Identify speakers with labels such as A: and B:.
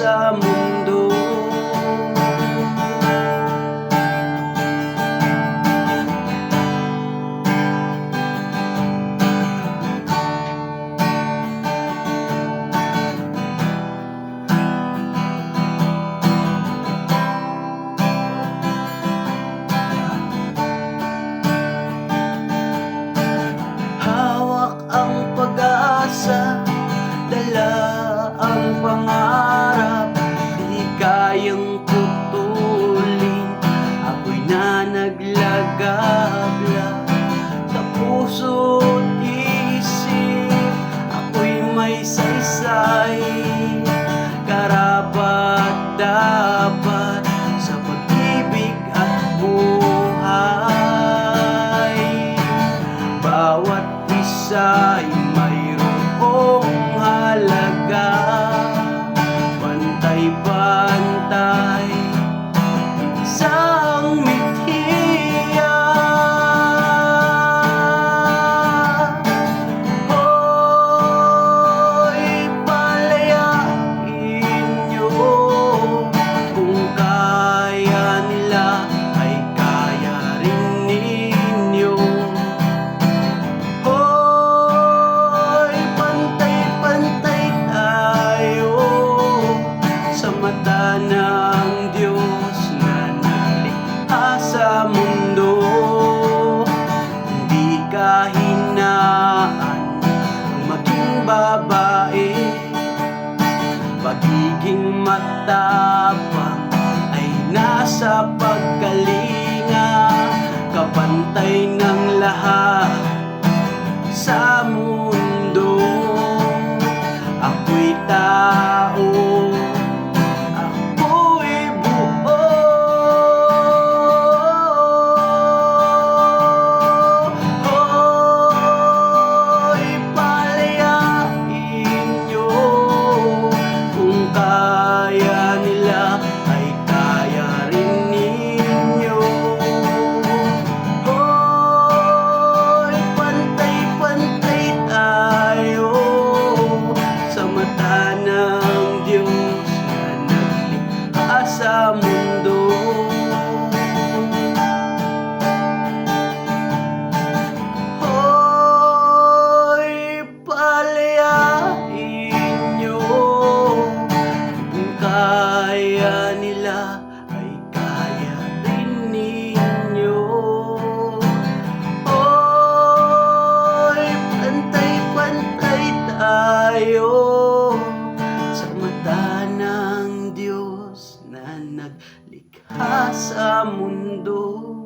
A: sa mundo. Ang pag-asa, dala ang pangarap, di kayang putulin. Ako'y nanaglagalab sa puso't isip. Ako'y may saysay, karapat-dapat sa pag-ibig at buhay. Bawat isa'y mayroong halaga, pantay-pantay, isang mithiya. Hoy, palayain niyo, kung kaya nila ay kaya rin ninyo. Ng Diyos na naglikha sa mundo, hindi kahinaan ang maging babae. Pagiging matapang ay nasa pagkalinga, kapantay ng lahat sa mundo. Ako'y tao, ng Diyos na naglikha sa mundo. Hoy, palayain niyo, kung kaya nila ay kaya rin ninyo. Hoy, pantay-pantay tayo sa mata ng Diyos na naglikha sa mundo.